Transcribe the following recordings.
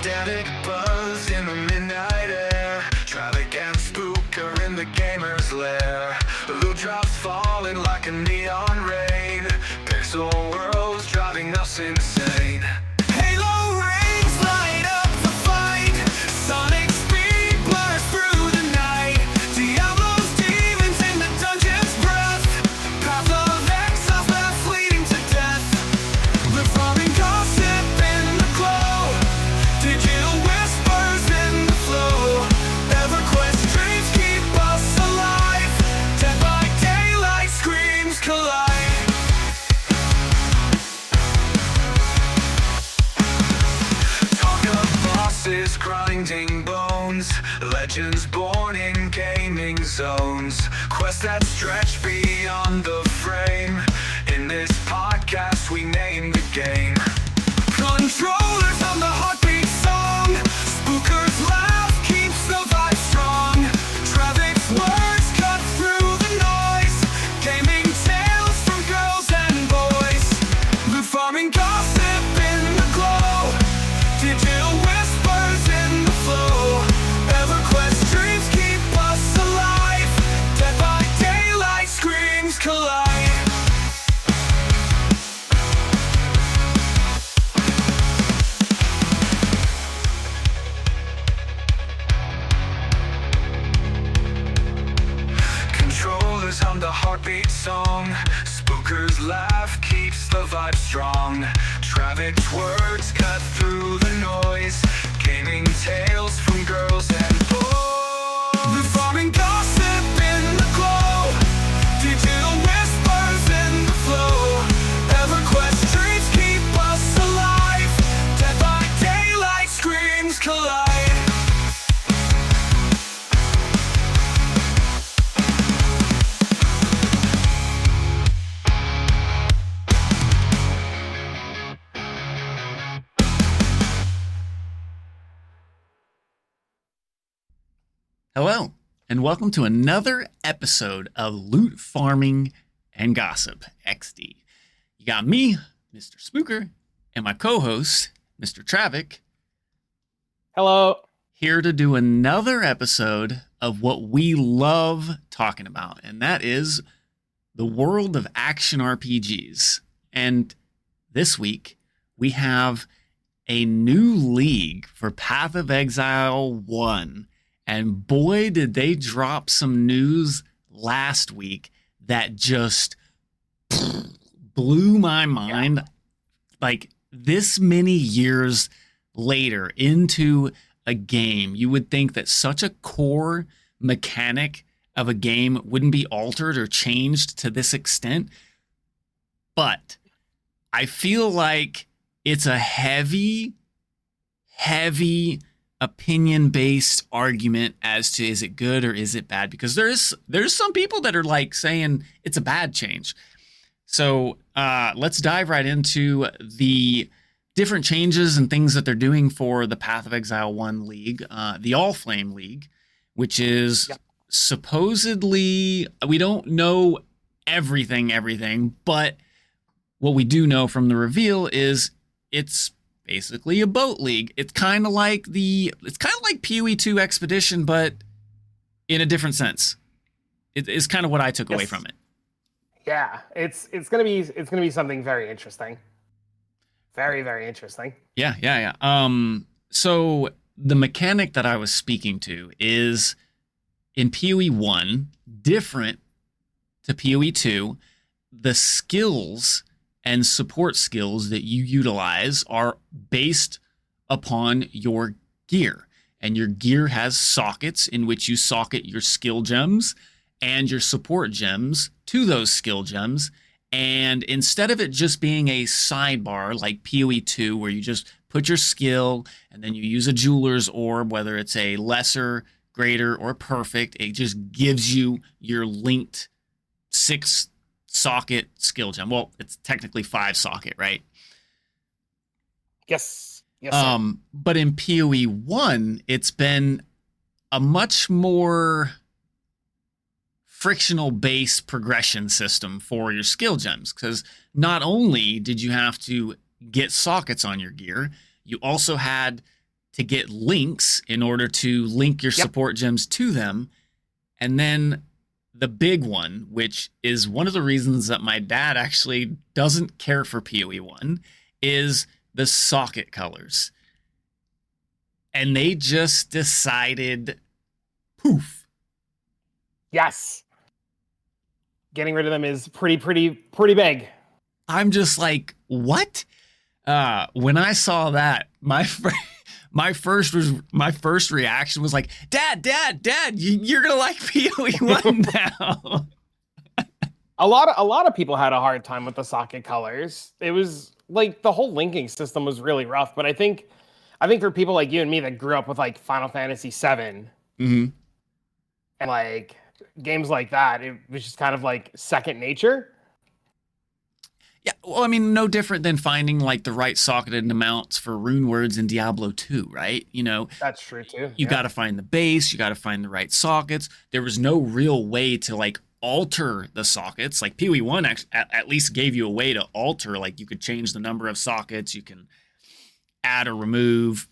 Static buzz in the midnight air. Traffic and spooker in the gamer's lair. Loot drops falling like a neon rain. Pixel worlds driving us insane. Halo rings light up the fight. Sonic speed blurs through the night. Diablo's demons in the dungeon's breath. Path of exile paths leading to death. Live farming gossip in the glow. Digital whispers in the flow. EverQuest dreams keep us alive. Dead by daylight screams collide. Talk of bosses grinding bones. Legends born in gaming zones. Quests that stretch beyond the frame. In this podcast we name the game. Controllers on the heartbeat song. Spookers laugh keeps the vibe strong. Traffic's words cut through the noise. Gaming tales from girls and boys. Loot farming gossip in the glow. Digital whispers in the flow. EverQuest dreams keep us alive. Dead by daylight screams collide. Controllers hum the heartbeat song. Spookers laugh keeps the vibe strong. Traffic's words cut through the noise. Gaming tales from girls and boys. The farming gossip in the glow. Digital whispers in the flow. EverQuest dreams keep us alive. Dead by daylight screams collide. Hello, and welcome to another episode of Loot Farming and Gossip XD. You got me, Mr. Spooker, and my co-host, Mr. Travick, Hello. here to do another episode of what we love talking about, and that is the world of action RPGs. And this week, we have a new league for Path of Exile 1. And boy, did they drop some news last week that just blew my mind. Yeah. Like, this many years later into a game, you would think that such a core mechanic of a game wouldn't be altered or changed to this extent. But I feel like it's a heavy opinion-based argument as to is it good or is it bad, because there's some people that are like saying it's a bad change. So let's dive right into the different changes and things that they're doing for the Path of Exile 1 League, the Allflame League, which is supposedly, we don't know everything, but what we do know from the reveal is it's basically a boat league. It's kind of like PoE 2 Expedition, but in a different sense. It is kind of what I took away from it. Yeah, it's gonna be something very interesting. Very, very interesting. Yeah. So the mechanic that I was speaking to is in PoE 1, different to PoE 2. The skills and support skills that you utilize are based upon your gear. And your gear has sockets in which you socket your skill gems and your support gems to those skill gems. And instead of it just being a sidebar like PoE 2, where you just put your skill and then you use a jeweler's orb, whether it's a lesser, greater, or perfect, it just gives you your linked 6 socket skill gem. Well, it's technically 5 socket, right? Yes. Sir. But in PoE 1, it's been a much more frictional based progression system for your skill gems, because not only did you have to get sockets on your gear, you also had to get links in order to link your support gems to them. And then the big one, which is one of the reasons that my dad actually doesn't care for PoE 1, is the socket colors. And they just decided, poof. Yes. Getting rid of them is pretty big. I'm just like, what? When I saw that, my first reaction was like, Dad, you're gonna like PoE 1 now. A lot of people had a hard time with the socket colors. It was like the whole linking system was really rough. But I think for people like you and me that grew up with like Final Fantasy VII and like games like that, it was just kind of like second nature. Yeah, well, I mean, no different than finding like the right socketed amounts for rune words in Diablo 2, right? You know, that's true too. You got to find the base, you got to find the right sockets. There was no real way to like alter the sockets. Like PoE 1 at least gave you a way to alter, like you could change the number of sockets, you can add or remove,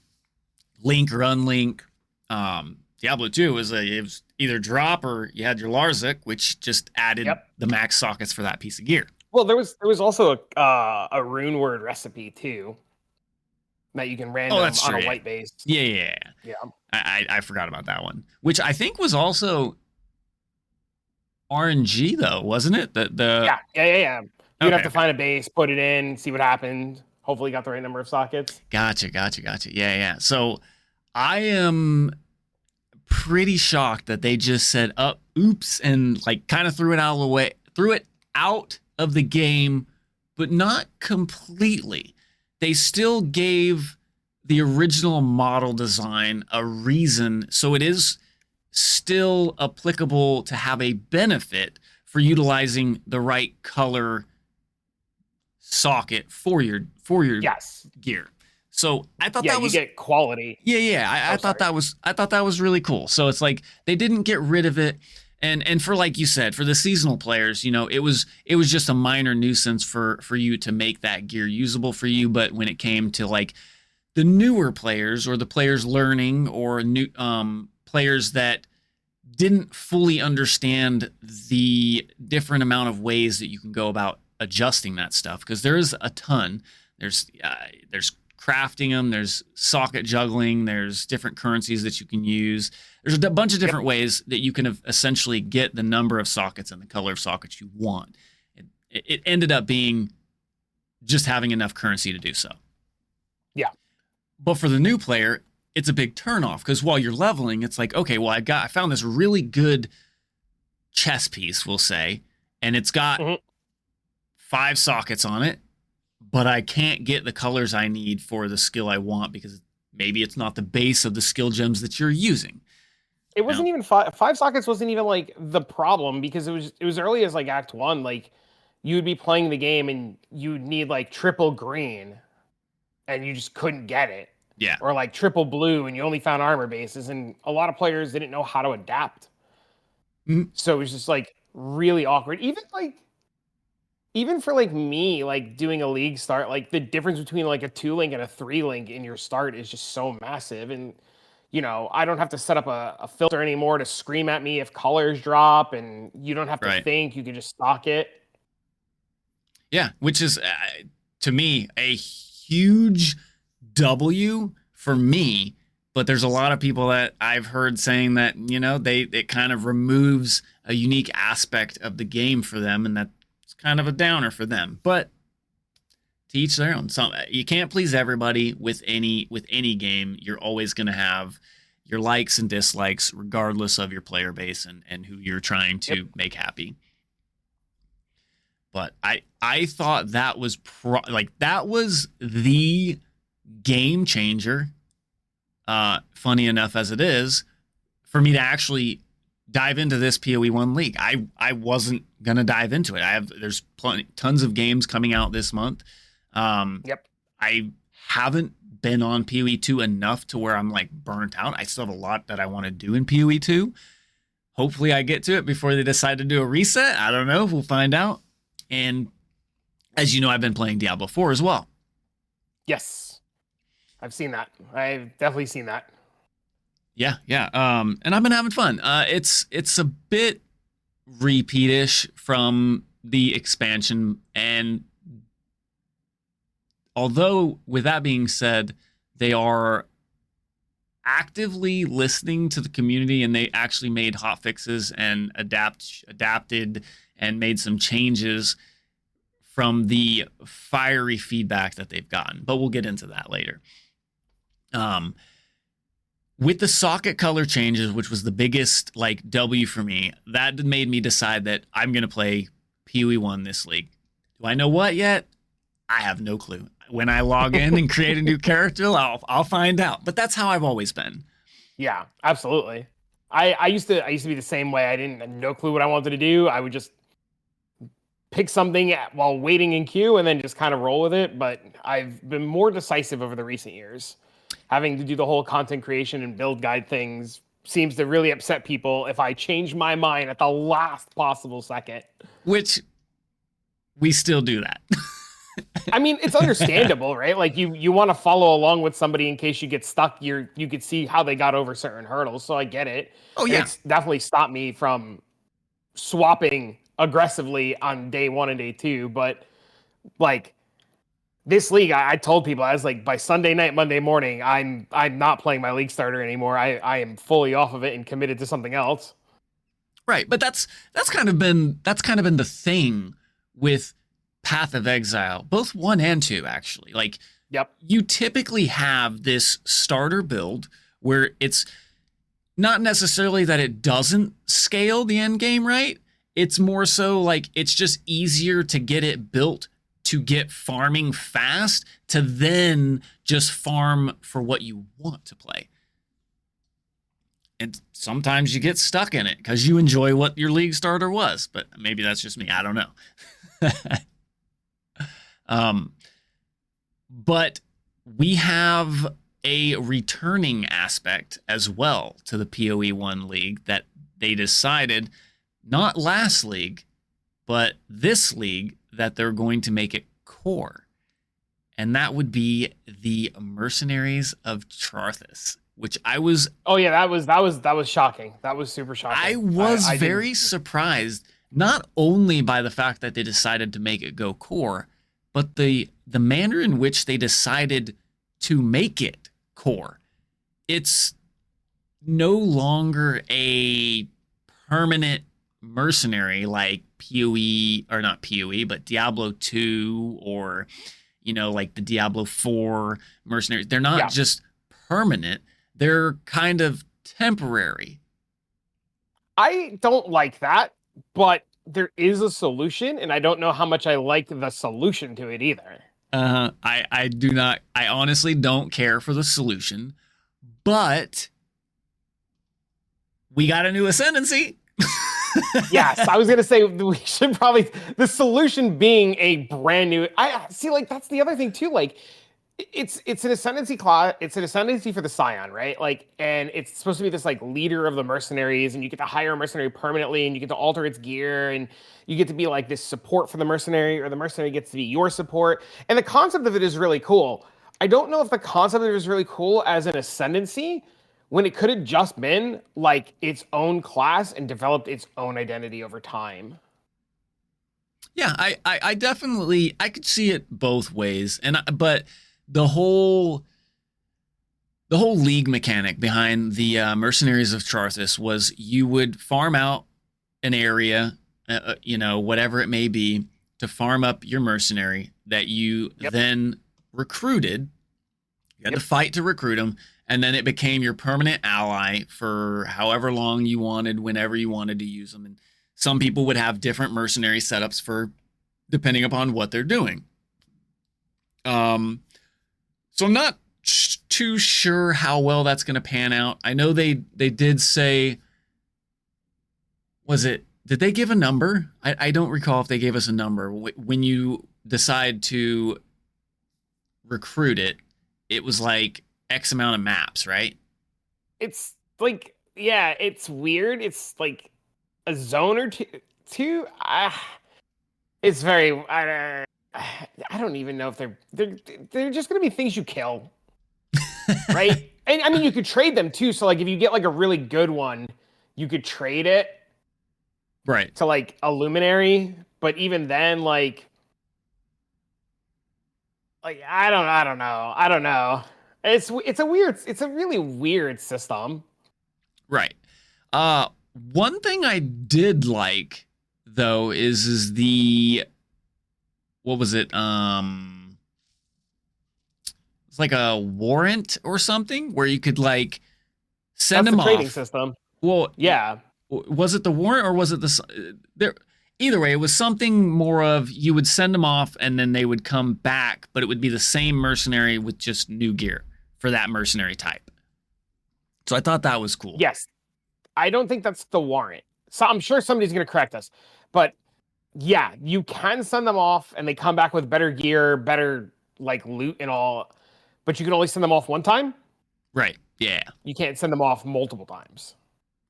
link or unlink. Diablo 2 was it was either drop or you had your Larzik, which just added the max sockets for that piece of gear. Well, there was also a rune word recipe too that you can random on a white base. Yeah. I forgot about that one, which I think was also RNG though, wasn't it? Yeah. You'd have to find a base, put it in, see what happened. Hopefully, you got the right number of sockets. Gotcha. Yeah. So I am pretty shocked that they just said, oops, and like kind of threw it out of the game, but not completely. They still gave the original model design a reason, so it is still applicable to have a benefit for utilizing the right color socket for your gear. So I thought that was you get quality. I thought that was really cool. So it's like they didn't get rid of it. And for, like you said, for the seasonal players, you know, it was just a minor nuisance for you to make that gear usable for you. But when it came to like the newer players or the players learning or new players that didn't fully understand the different amount of ways that you can go about adjusting that stuff, because there is a ton. There's crafting them, there's socket juggling, there's different currencies that you can use. There's a bunch of different ways that you can essentially get the number of sockets and the color of sockets you want. It ended up being just having enough currency to do so. Yeah. But for the new player, it's a big turnoff, because while you're leveling, it's like, okay, well, I found this really good chess piece, we'll say, and it's got 5 sockets on it, but I can't get the colors I need for the skill I want because maybe it's not the base of the skill gems that you're using. It wasn't even 5 sockets wasn't even like the problem, because it was early as like Act 1. Like you would be playing the game and you'd need like triple green and you just couldn't get it. Yeah. Or like triple blue and you only found armor bases, and a lot of players didn't know how to adapt. So it was just like really awkward. Even for like me, like doing a league start, like the difference between like a 2-link and a 3-link in your start is just so massive. And, you know, I don't have to set up a filter anymore to scream at me if colors drop, and you don't have to think, you can just stock it. Yeah, which is, to me, a huge W for me. But there's a lot of people that I've heard saying that, you know, it kind of removes a unique aspect of the game for them, and that kind of a downer for them. But to each their own. You can't please everybody with any game. You're always going to have your likes and dislikes regardless of your player base and who you're trying to make happy. But I thought that was that was the game changer, funny enough as it is, for me to actually dive into this PoE 1 league. I wasn't gonna dive into it. There's tons of games coming out this month. I haven't been on PoE 2 enough to where I'm like burnt out. I still have a lot that I want to do in PoE 2. Hopefully I get to it before they decide to do a reset. I don't know. We'll find out. And as you know, I've been playing Diablo 4 as well. Yes. I've seen that. I've definitely seen that. Yeah, yeah. And I've been having fun. It's a bit repeatish from the expansion, and although with that being said, they are actively listening to the community, and they actually made hot fixes and adapted and made some changes from the fiery feedback that they've gotten. But we'll get into that later. With the socket color changes, which was the biggest like W for me, that made me decide that I'm going to play PoE 1 this league. Do I know what yet? I have no clue. When I log in and create a new character, I'll find out. But that's how I've always been. Yeah, absolutely. I used to be the same way. I didn't have no clue what I wanted to do. I would just pick something while waiting in queue and then just kind of roll with it. But I've been more decisive over the recent years. Having to do the whole content creation and build guide things seems to really upset people if I change my mind at the last possible second. Which we still do that. I mean, it's understandable, right? Like you want to follow along with somebody in case you get stuck. You could see how they got over certain hurdles. So I get it. Oh, yeah. And it's definitely stopped me from swapping aggressively on day 1 and day 2. But like this league, I told people, I was like, by Sunday night, Monday morning, I'm not playing my league starter anymore. I am fully off of it and committed to something else. Right, but that's kind of been the thing with Path of Exile, both 1 and 2 actually. Like, yep, you typically have this starter build where it's not necessarily that it doesn't scale the end game right. It's more so like it's just easier to get it built to get farming fast, to then just farm for what you want to play. And sometimes you get stuck in it because you enjoy what your league starter was, but maybe that's just me. I don't know. But we have a returning aspect as well to the PoE 1 league that they decided, not last league, but this league, that they're going to make it core. And that would be the Mercenaries of Trarthus, which I was... Oh yeah, that was shocking. That was super shocking. I was very surprised, not only by the fact that they decided to make it go core, but the manner in which they decided to make it core. It's no longer a permanent mercenary like PoE, or not PoE, but Diablo 2, or, you know, like the Diablo 4 mercenaries. They're not just permanent. They're kind of temporary. I don't like that, but there is a solution, and I don't know how much I like the solution to it either. I do not, I honestly don't care for the solution, but we got a new Ascendancy. Yes, I was gonna say we should probably, the solution being a brand new. I see, like that's the other thing too. Like it's an ascendancy class. It's an ascendancy for the Scion, right? Like, and it's supposed to be this like leader of the mercenaries, and you get to hire a mercenary permanently, and you get to alter its gear, and you get to be like this support for the mercenary, or the mercenary gets to be your support. And the concept of it is really cool. I don't know if the concept of it is really cool as an ascendancy, when it could have just been like its own class and developed its own identity over time. Yeah, I definitely, I could see it both ways, but the whole league mechanic behind the Mercenaries of Trarthus was you would farm out an area, you know, whatever it may be, to farm up your mercenary that you then recruited. You had to fight to recruit them, and then it became your permanent ally for however long you wanted, whenever you wanted to use them. And some people would have different mercenary setups for depending upon what they're doing. So I'm not too sure how well that's going to pan out. I know they did say, did they give a number? I don't recall if they gave us a number. When you decide to recruit it, it was like X amount of maps, right? It's like, yeah, it's weird. It's like a zone or two. It's very, I don't even know if they're just going to be things you kill. right? And I mean, you could trade them too. So like, if you get like a really good one, you could trade it Right. to like a Luminary. But even then, I don't know. It's a really weird system. Right. One thing I did like though is the what was it? It's like a warrant or something where you could like send That's them the trading off. system. Well, Yeah. was it the warrant or was it there? Either way, it was something more of you would send them off and then they would come back, but it would be the same mercenary with just new gear for that mercenary type. So I thought that was cool. Yes. I don't think that's the warrant. So I'm sure somebody's going to correct us. But yeah, you can send them off and they come back with better gear, better like loot and all. But you can only send them off one time. Right. Yeah. You can't send them off multiple times.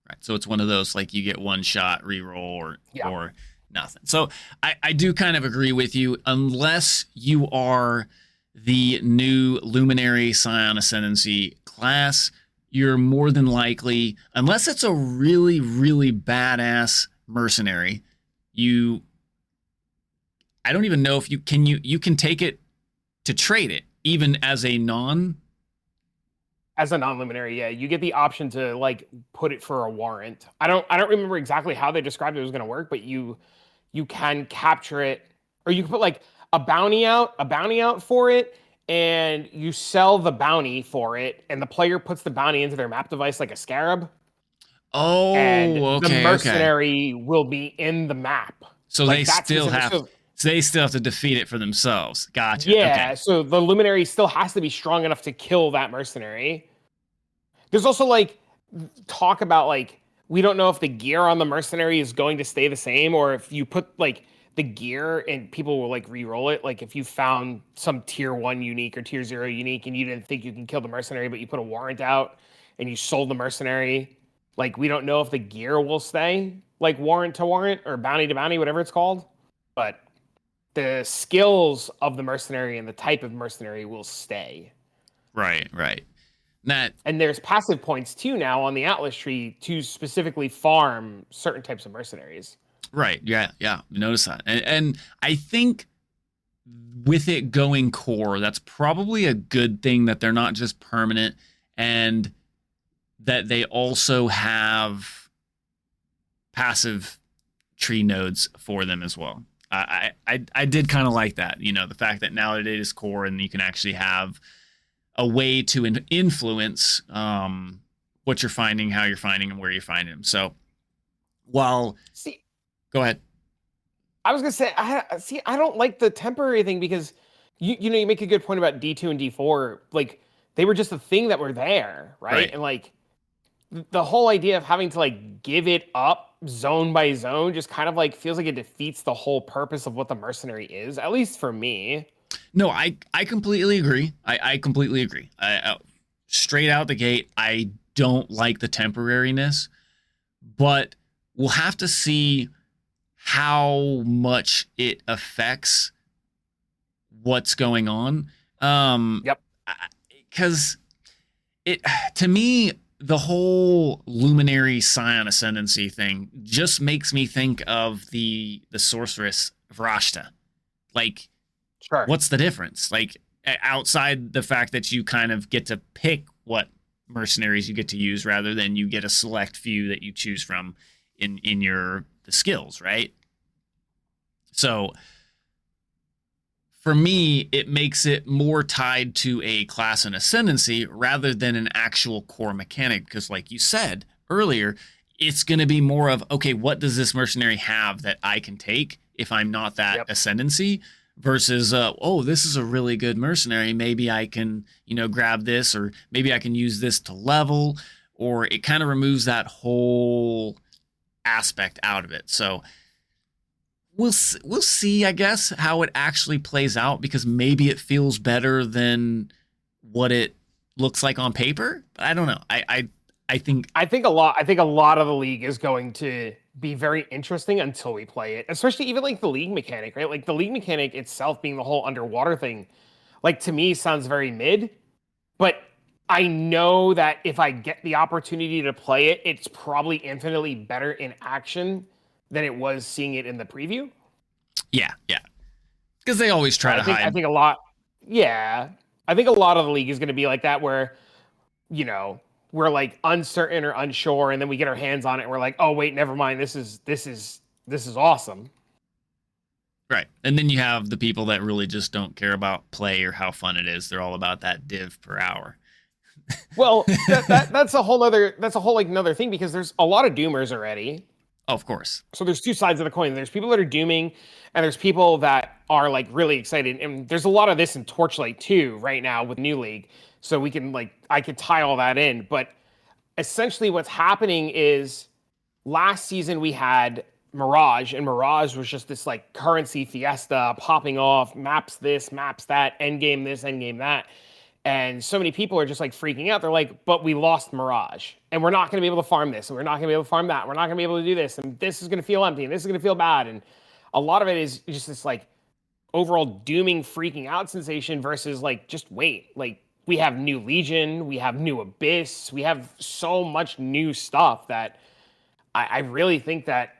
Right. So it's one of those like you get one shot reroll Yeah. or nothing. So I do kind of agree with you, unless you are the new Luminary Scion Ascendancy class, you're more than likely, unless it's a really, really badass mercenary, I don't even know if you can take it to trade it, even as a non-luminary, yeah, you get the option to like put it for a warrant. I don't remember exactly how they described it was going to work, but you can capture it, or you can put like a bounty out for it, and you sell the bounty for it, and the player puts the bounty into their map device like a scarab. Oh, and okay, the mercenary will be in the map. So like they still have to defeat it for themselves. Gotcha. Yeah, okay. So the luminary still has to be strong enough to kill that mercenary. There's also like talk about like we don't know if the gear on the mercenary is going to stay the same, or if you put like the gear and people will like re-roll it. Like if you found some tier 1 unique or tier 0 unique and you didn't think you can kill the mercenary, but you put a warrant out and you sold the mercenary, like we don't know if the gear will stay like warrant to warrant or bounty to bounty, whatever it's called. But the skills of the mercenary and the type of mercenary will stay. Right. And there's passive points too now on the Atlas tree to specifically farm certain types of mercenaries. Right. Yeah. Notice that. And I think with it going core, that's probably a good thing that they're not just permanent, and that they also have passive tree nodes for them as well. I did kind of like that, the fact that now it is core and you can actually have a way to influence what you're finding, how you're finding, and where you're finding them. So go ahead. I was gonna say, I don't like the temporary thing because you make a good point about D2 and D4. Like they were just a thing that were there, right? And like the whole idea of having to like give it up zone by zone just kind of like feels like it defeats the whole purpose of what the mercenary is, at least for me. No, I completely agree. I completely agree. Straight out the gate, I don't like the temporariness, but we'll have to see how much it affects what's going on. Yep. Because to me, the whole Luminary Scion Ascendancy thing just makes me think of the sorceress Vrashta. Like, sure. What's the difference? Like, outside the fact that you kind of get to pick what mercenaries you get to use rather than you get a select few that you choose from in the skills, right? So for me, it makes it more tied to a class and ascendancy rather than an actual core mechanic. Because like you said earlier, it's going to be more of, okay, what does this mercenary have that I can take if I'm not that ascendancy, versus, this is a really good mercenary. Maybe I can, grab this, or maybe I can use this to level, or it kind of removes that whole aspect out of it. So we'll see, I guess, how it actually plays out, because maybe it feels better than what it looks like on paper. But I don't know. I think a lot of the league is going to be very interesting until we play it, especially even like the league mechanic, right? Like the league mechanic itself being the whole underwater thing, like to me sounds very mid, but I know that if I get the opportunity to play it, it's probably infinitely better in action than it was seeing it in the preview. Yeah, yeah. Because they always try to hide. I think a lot. Yeah, I think a lot of the league is going to be like that, where you know we're like uncertain or unsure, and then we get our hands on it, and we're like, oh wait, never mind. This is awesome. Right. And then you have the people that really just don't care about play or how fun it is. They're all about that div per hour. Well, that's a whole like another thing, because there's a lot of doomers already. Oh, of course. So there's two sides of the coin. There's people that are dooming, and there's people that are like really excited. And there's a lot of this in Torchlight too right now with New League. So we can I could tie all that in. But essentially what's happening is last season we had Mirage, and Mirage was just this like currency fiesta popping off, maps this, maps that, end game this, end game that. And so many people are just like freaking out. They're like, but we lost Mirage, and we're not going to be able to farm this, and we're not going to be able to farm that. We're not going to be able to do this, and this is going to feel empty, and this is going to feel bad. And a lot of it is just this like overall dooming, freaking out sensation versus like, just wait. Like, we have new Legion, we have new Abyss, we have so much new stuff that I really think that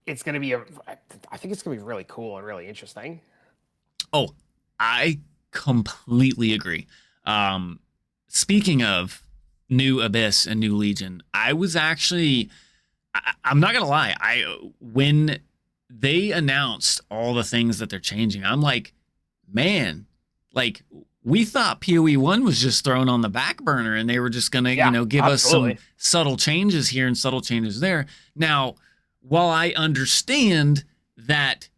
it's going to be I think it's going to be really cool and really interesting. Oh, I completely agree. Speaking of new Abyss and new Legion, I was actually, I'm not gonna lie, when they announced all the things that they're changing, I'm like, man, like we thought PoE 1 was just thrown on the back burner and they were just gonna, give us some subtle changes here and subtle changes there. Now, while I understand that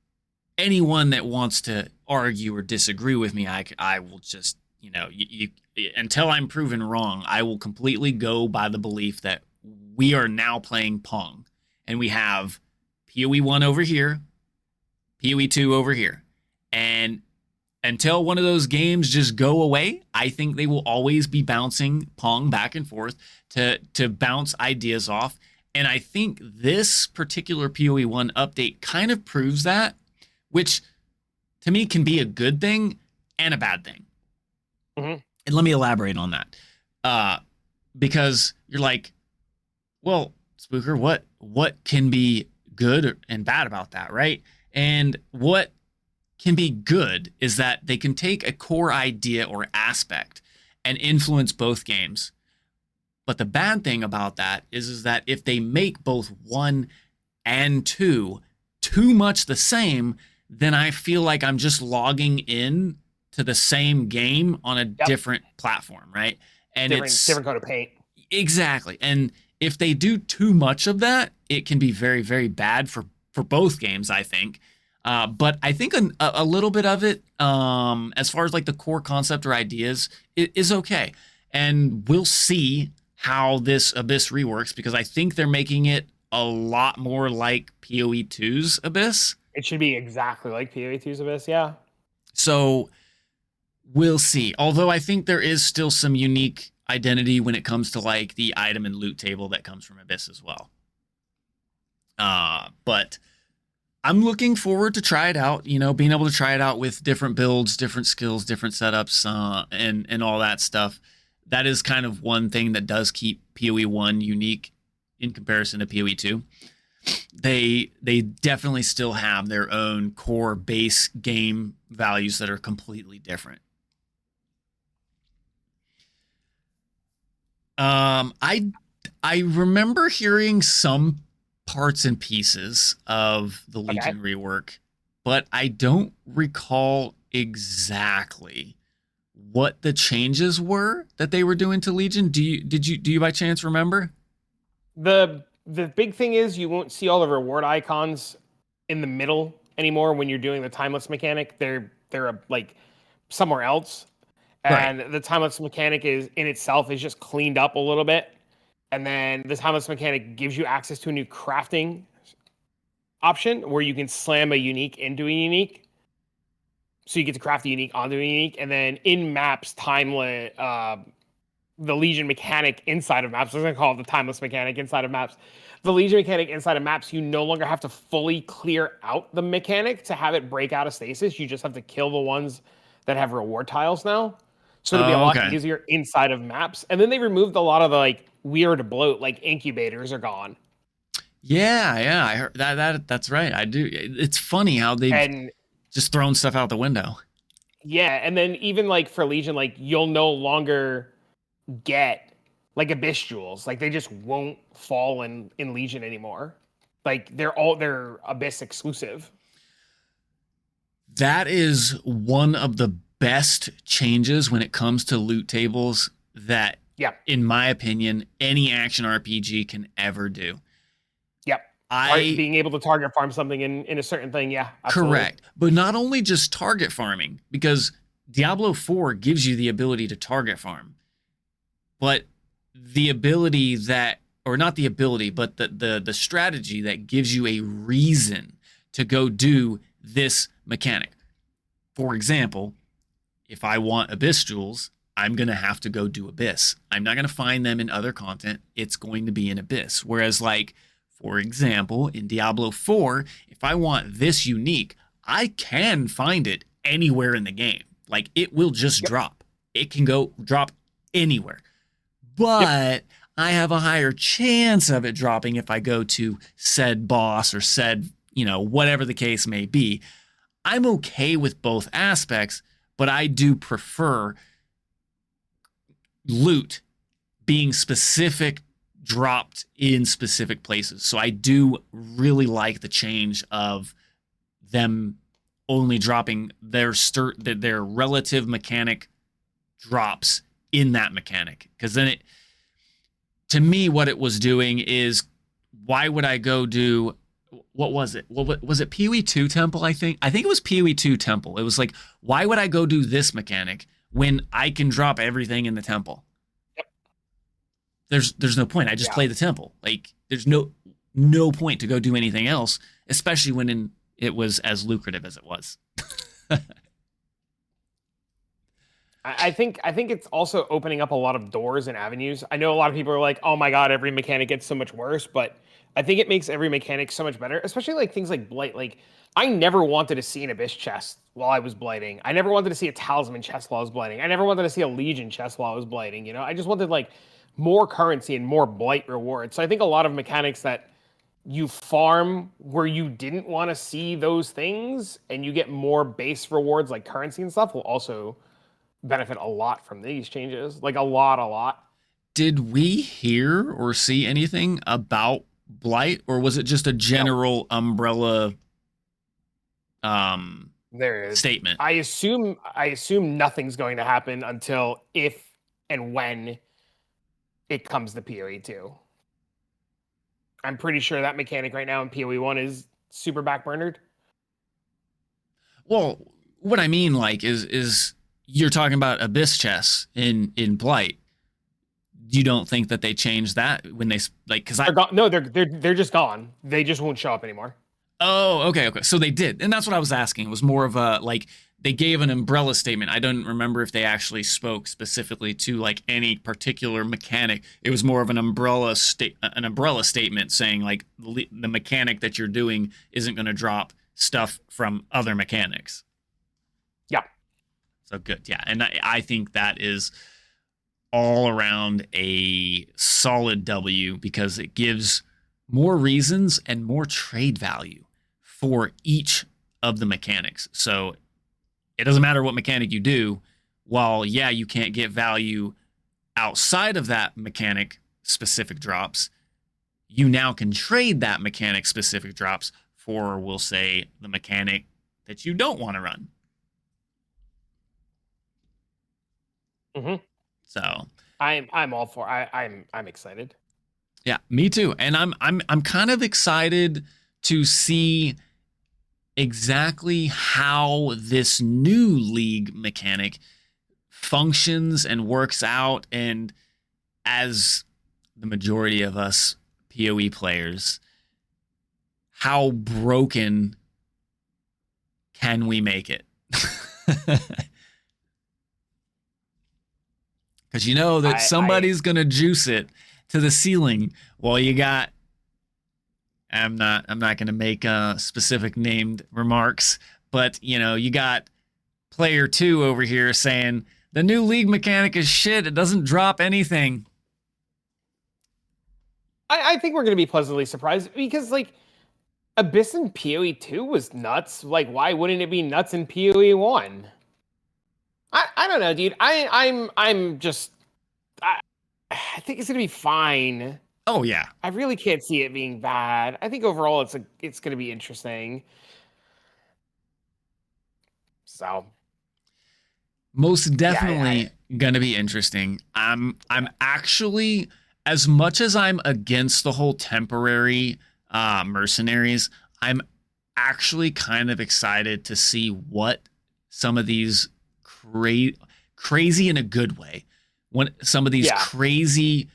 anyone that wants to argue or disagree with me, I will just, until I'm proven wrong, I will completely go by the belief that we are now playing Pong, and we have PoE 1 over here, PoE 2 over here. And until one of those games just go away, I think they will always be bouncing Pong back and forth to bounce ideas off. And I think this particular PoE 1 update kind of proves that, which to me can be a good thing and a bad thing. Mm-hmm. And let me elaborate on that. Because you're like, well, Spooker, what can be good and bad about that, right? And what can be good is that they can take a core idea or aspect and influence both games. But the bad thing about that is that if they make both 1 and 2 too much the same, then I feel like I'm just logging in to the same game on a different platform, right? And it's different coat of paint. Exactly. And if they do too much of that, it can be very, very bad for both games, I think. But I think a little bit of it, as far as like the core concept or ideas, is okay. And we'll see how this Abyss reworks, because I think they're making it a lot more like PoE 2's Abyss. It should be exactly like PoE 2's Abyss, yeah. So we'll see. Although I think there is still some unique identity when it comes to like the item and loot table that comes from Abyss as well. But I'm looking forward to try it out, being able to try it out with different builds, different skills, different setups, and all that stuff. That is kind of one thing that does keep PoE 1 unique in comparison to PoE 2. They definitely still have their own core base game values that are completely different. I remember hearing some parts and pieces of the Legion rework, but I don't recall exactly what the changes were that they were doing to Legion. Do you by chance remember? The big thing is you won't see all the reward icons in the middle anymore when you're doing the timeless mechanic. They're like somewhere else. And the timeless mechanic is in itself is just cleaned up a little bit. And then the timeless mechanic gives you access to a new crafting option where you can slam a unique into a unique. So you get to craft a unique onto a unique. And then in maps, the Legion mechanic inside of maps, I was going to call it the timeless mechanic inside of maps. The Legion mechanic inside of maps, you no longer have to fully clear out the mechanic to have it break out of stasis. You just have to kill the ones that have reward tiles now. So it'll be a lot okay. easier inside of maps. And then they removed a lot of the like weird bloat, like incubators are gone. Yeah, I heard that's right. I do. It's funny how they've And just thrown stuff out the window. yeah, and then even like for Legion, like you'll no longer get like abyss jewels. Like they just won't fall in Legion anymore. Like they're abyss exclusive. That is one of the best changes when it comes to loot tables that, Yeah. in my opinion, any action RPG can ever do. Yep. Being able to target farm something in a certain thing, yeah. Absolutely. Correct. But not only just target farming, because Diablo 4 gives you the ability to target farm, but the ability that, or not the ability, but the strategy that gives you a reason to go do this mechanic. For example, if I want Abyss Jewels, I'm going to have to go do Abyss. I'm not going to find them in other content. It's going to be in Abyss. Whereas, like, for example, in Diablo 4, if I want this unique, I can find it anywhere in the game. Like, it will just drop. It can go drop anywhere. But I have a higher chance of it dropping if I go to said boss or said, whatever the case may be. I'm okay with both aspects, but I do prefer loot being specific, dropped in specific places. So I do really like the change of them only dropping their relative mechanic drops in that mechanic. Because then to me, what it was doing is, why would I go do, what was it? What was it? PoE 2 Temple, I think it was PoE 2 Temple. It was like, why would I go do this mechanic when I can drop everything in the temple? There's no point. I just play the temple. Like, there's no point to go do anything else, especially when it was as lucrative as it was. I think it's also opening up a lot of doors and avenues. I know a lot of people are like, "Oh my god, every mechanic gets so much worse," but I think it makes every mechanic so much better, especially like things like blight. Like, I never wanted to see an abyss chest while I was blighting. I never wanted to see a talisman chest while I was blighting. I never wanted to see a legion chest while I was blighting. I just wanted like more currency and more blight rewards. So I think a lot of mechanics that you farm where you didn't want to see those things and you get more base rewards like currency and stuff will also benefit a lot from these changes. Like a lot. Did we hear or see anything about blight, or was it just a general umbrella there is statement? I assume nothing's going to happen until if and when it comes to PoE 2. I'm pretty sure that mechanic right now in PoE 1 is super backburnered. Well, what I mean, like, is you're talking about abyss chests in blight. You don't think that they changed that when they like? Because they're just gone. They just won't show up anymore. Oh, okay. So they did, and that's what I was asking. It was more of a like, they gave an umbrella statement. I don't remember if they actually spoke specifically to like any particular mechanic. It was more of an umbrella statement saying like the mechanic that you're doing isn't going to drop stuff from other mechanics. Yeah. So good. Yeah. And I think that is all around a solid W, because it gives more reasons and more trade value for each of the mechanics. So it doesn't matter what mechanic you do. While, yeah, you can't get value outside of that mechanic specific drops, you now can trade that mechanic specific drops for, we'll say, the mechanic that you don't want to run. Mm-hmm. So I'm all for. I'm excited. Yeah, me too. And I'm kind of excited to see exactly how this new league mechanic functions and works out. And as the majority of us PoE players, how broken can we make it? Because you know that somebody's going to juice it to the ceiling while you got, I'm not going to make specific named remarks, but you got player 2 over here saying The new league mechanic is shit. It doesn't drop anything. I think we're going to be pleasantly surprised because, like, Abyss in PoE 2 was nuts. Like, why wouldn't it be nuts in PoE 1? I don't know, dude. I'm just I think it's gonna be fine. Oh yeah. I really can't see it being bad. I think overall it's gonna be interesting. So Most definitely gonna be interesting. I'm actually, as much as I'm against the whole temporary mercenaries, I'm actually kind of excited to see what some of these crazy in a good way, when some of these crazy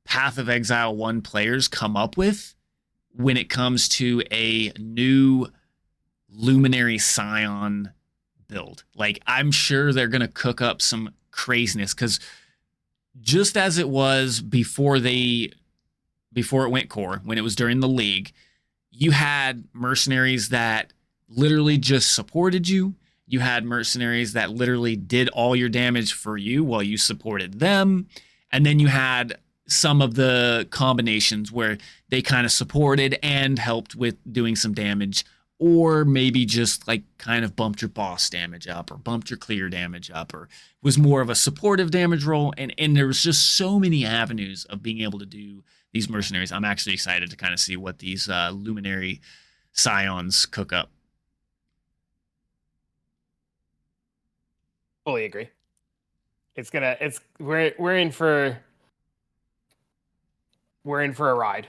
Path of Exile 1 players come up with when it comes to a new Luminary Scion build. Like, I'm sure they're going to cook up some craziness, because just as it was before it went core, when it was during the league, you had mercenaries that literally just supported you. You had mercenaries that literally did all your damage for you while you supported them. And then you had some of the combinations where they kind of supported and helped with doing some damage, or maybe just like kind of bumped your boss damage up or bumped your clear damage up, or was more of a supportive damage roll. And there was just so many avenues of being able to do these mercenaries. I'm actually excited to kind of see what these Luminary Scions cook up. fully agree. We're in for a ride.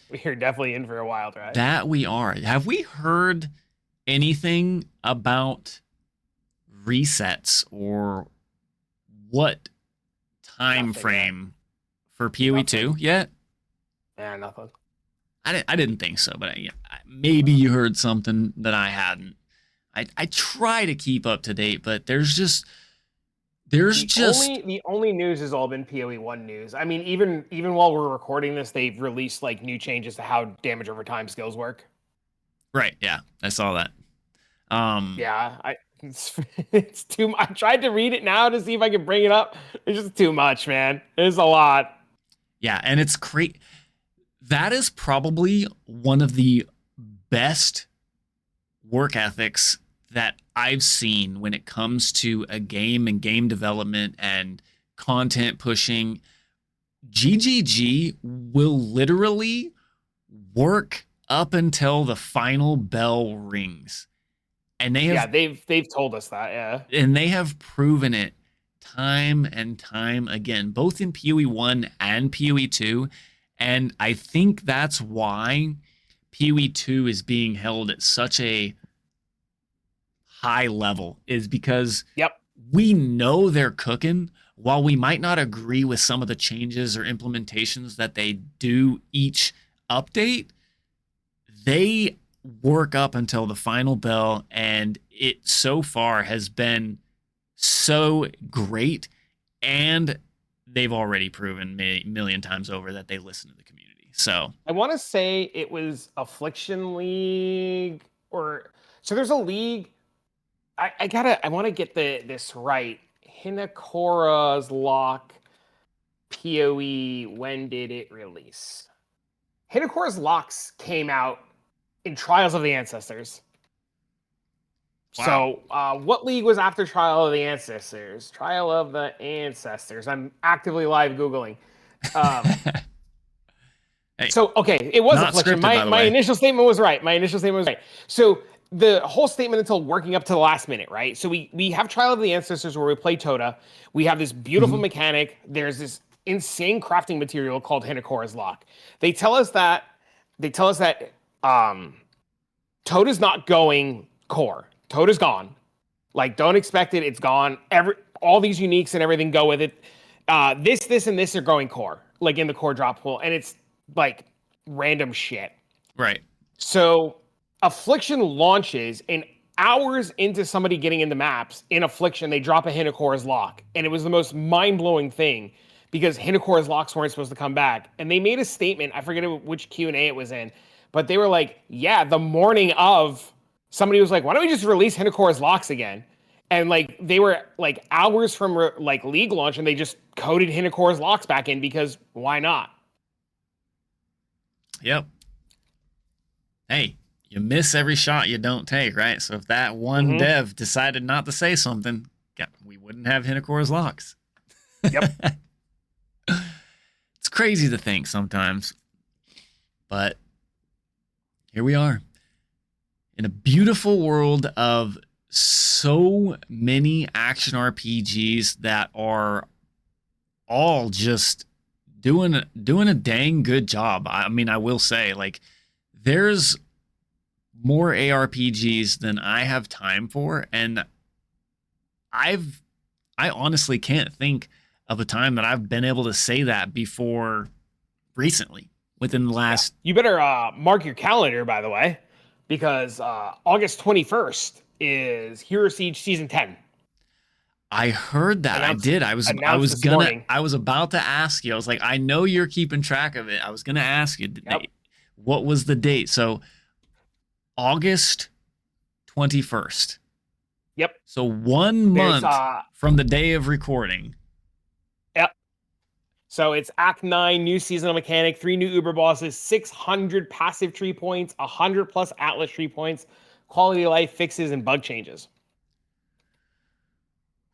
We're definitely in for a wild ride. That we are. Have we heard anything about resets or what time frame for PoE 2 yet? Yeah, nothing. I didn't think so, but maybe you heard something that I hadn't. I try to keep up to date, but the only news has all been PoE 1 news. I mean, even while we're recording this, they've released like new changes to how damage over time skills work. Right. Yeah, I saw that. It's too much. I tried to read it now to see if I could bring it up. It's just too much, man. It's a lot. Yeah, and it's great. That is probably one of the best work ethics that I've seen when it comes to a game and game development and content pushing. GGG will literally work up until the final bell rings. And they've told us that, yeah. And they have proven it time and time again, both in PoE 1 and PoE 2. And I think that's why PoE 2 is being held at such a high level, is because we know they're cooking. While we might not agree with some of the changes or implementations that they do each update, they work up until the final bell, and it so far has been so great, and they've already proven a million times over that they listen to the community. So I want to say it was Affliction League, so there's a league. I want to get this right. Hinakora's Lock PoE. When did it release? Hinakora's Locks came out in Trials of the Ancestors. Wow. So, what league was after Trial of the Ancestors? Trial of the Ancestors. I'm actively live Googling. So, okay, it was Affliction. My initial statement was right. So, the whole statement until working up to the last minute, right? So, we have Trial of the Ancestors where we play Toda. We have this beautiful mechanic. There's this insane crafting material called Hinakora's Lock. They tell us that Toda's not going core. Toda's gone. Like, don't expect it. It's gone. All these uniques and everything go with it. This, and this are going core, like in the core drop pool, and it's like random shit. Right. So Affliction launches, and hours into somebody getting into maps in Affliction, they drop a Hinakora's Lock, and it was the most mind-blowing thing because Hinakora's Locks weren't supposed to come back, and they made a statement. I forget which Q&A it was in, but they were like, "Yeah, the morning of." Somebody was like, why don't we just release Hinakora's Locks again? And like they were like hours from like League launch, and they just coded Hinakora's locks back in because why not? Yep. Hey, you miss every shot you don't take, right? So if that one dev decided not to say something, we wouldn't have Hinakora's locks. Yep. It's crazy to think sometimes, but here we are in a beautiful world of so many action RPGs that are all just doing a dang good job. I mean, I will say, like, there's more ARPGs than I have time for, and I honestly can't think of a time that I've been able to say that before recently, within the last... You better mark your calendar, by the way, because August 21st is Hero Siege Season 10. I heard that. I did. I was about to ask you. I was like, I know you're keeping track of it. I was going to ask you, what was the date? So August 21st. Yep. So 1 month from the day of recording. Yep. So it's Act 9, new seasonal mechanic, 3 new Uber bosses, 600 passive tree points, 100 plus Atlas tree points, quality of life fixes, and bug changes.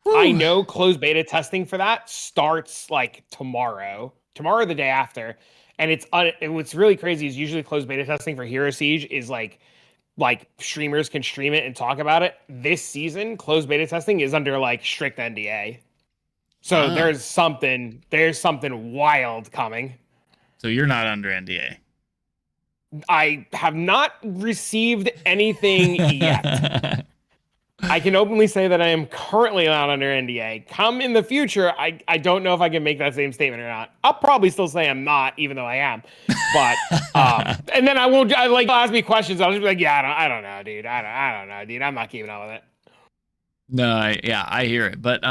Whew. I know closed beta testing for that starts like tomorrow or the day after. And what's really crazy is usually closed beta testing for Hero Siege is like streamers can stream it and talk about it. This season, closed beta testing is under like strict NDA. So there's something wild coming. So you're not under NDA. I have not received anything yet. I can openly say that I am currently not under NDA. Come in the future, I don't know if I can make that same statement or not. I'll probably still say I'm not, even though I am. But and then they'll ask me questions. I'll just be like, yeah, I don't know, dude. I don't know, dude. I'm not keeping up with it. No, I hear it. But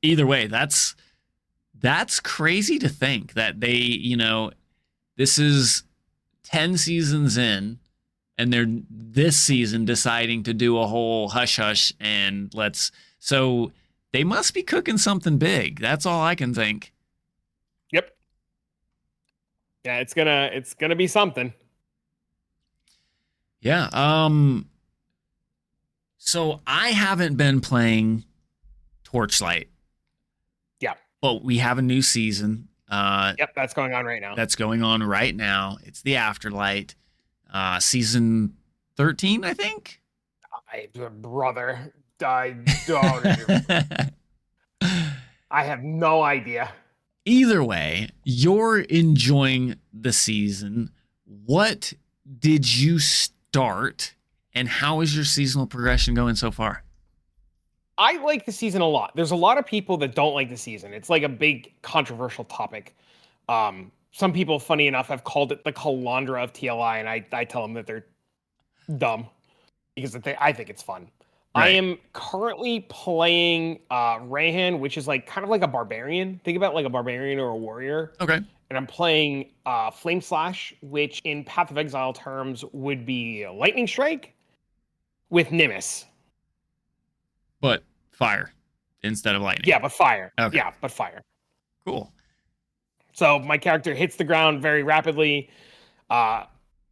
either way, that's crazy to think that they, this is 10 seasons in, and they're this season deciding to do a whole hush hush and so they must be cooking something big. That's all I can think. Yep. Yeah, it's gonna be something. Yeah. So I haven't been playing Torchlight. Yeah. But we have a new season. Yep, that's going on right now. It's the Afterlight. Season 13, I think. Brother, I have no idea. Either way, you're enjoying the season. What did you start, and how is your seasonal progression going so far? I like the season a lot. There's a lot of people that don't like the season. It's like a big controversial topic. Some people, funny enough, have called it the Calandra of TLI, and I tell them that they're dumb because I think it's fun. Right. I am currently playing Rayhan, which is like kind of like a barbarian. Think about like a barbarian or a warrior. Okay. And I'm playing Flame Slash, which in Path of Exile terms would be Lightning Strike with Nimbus. But fire instead of lightning. Yeah, but fire. Okay. Yeah, but fire. Cool. So my character hits the ground very rapidly.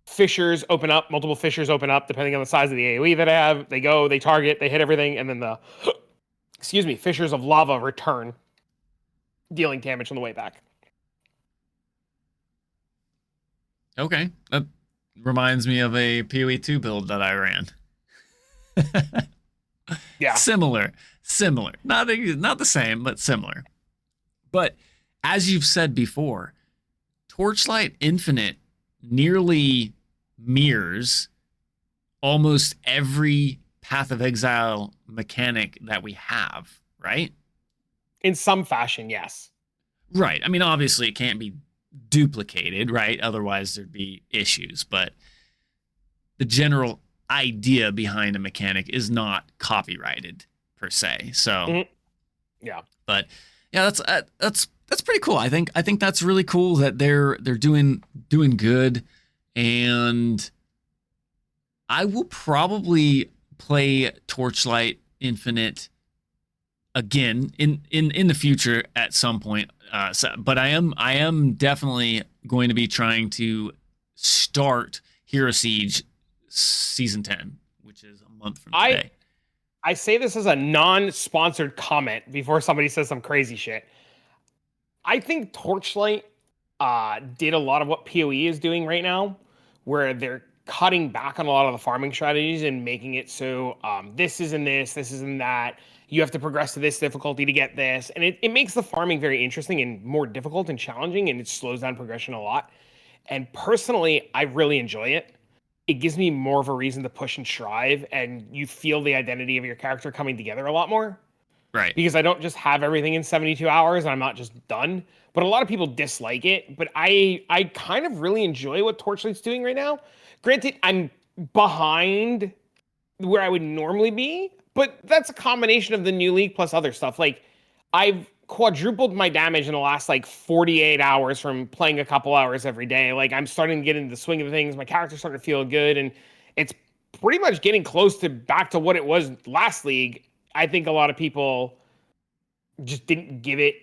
Fissures open up, multiple fissures open up depending on the size of the AoE that I have. They go, they target, they hit everything, and then the fissures of lava return, dealing damage on the way back. Okay. That reminds me of a PoE 2 build that I ran. Yeah. Similar. Not the same, but similar. But as you've said before, Torchlight Infinite nearly mirrors almost every Path of Exile mechanic that we have, right? In some fashion, yes. Right. I mean, obviously it can't be duplicated, right? Otherwise there'd be issues, but the general idea behind a mechanic is not copyrighted per se. So yeah. But yeah, that's pretty cool. I think that's really cool that they're doing good, and I will probably play Torchlight Infinite again in the future at some point. But I am definitely going to be trying to start Hero Siege Season 10, which is a month from today. I say this as a non-sponsored comment before somebody says some crazy shit. I think Torchlight did a lot of what PoE is doing right now, where they're cutting back on a lot of the farming strategies and making it so this isn't that. You have to progress to this difficulty to get this. And it makes the farming very interesting and more difficult and challenging, and it slows down progression a lot. And personally, I really enjoy it. It gives me more of a reason to push and strive, and you feel the identity of your character coming together a lot more. Right. Because I don't just have everything in 72 hours and I'm not just done. But a lot of people dislike it. But I kind of really enjoy what Torchlight's doing right now. Granted, I'm behind where I would normally be, but that's a combination of the new league plus other stuff. Like, I've quadrupled my damage in the last 48 hours from playing a couple hours every day. Like, I'm starting to get into the swing of things. My character's starting to feel good, and it's pretty much getting close to back to what it was last league. I think a lot of people just didn't give it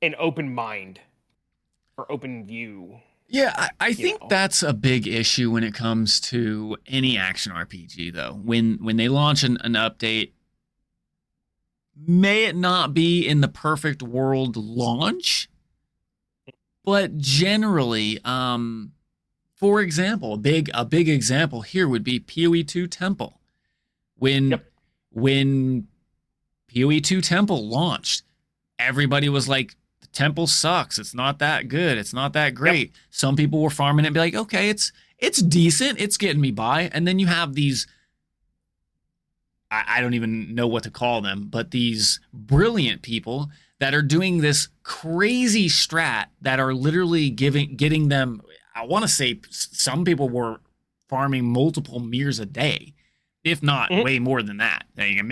an open mind or open view. Yeah, I think that's a big issue when it comes to any action RPG, though. When they launch an update, may it not be in the perfect world launch, but generally, for example, a big example here would be PoE 2 Temple. When PoE 2 Temple launched, everybody was like, the Temple sucks. It's not that good. It's not that great. Yep. Some people were farming it and be like, okay, it's decent. It's getting me by. And then you have these, I don't even know what to call them, but these brilliant people that are doing this crazy strat that are literally getting them, I want to say some people were farming multiple mirrors a day, if not way more than that. It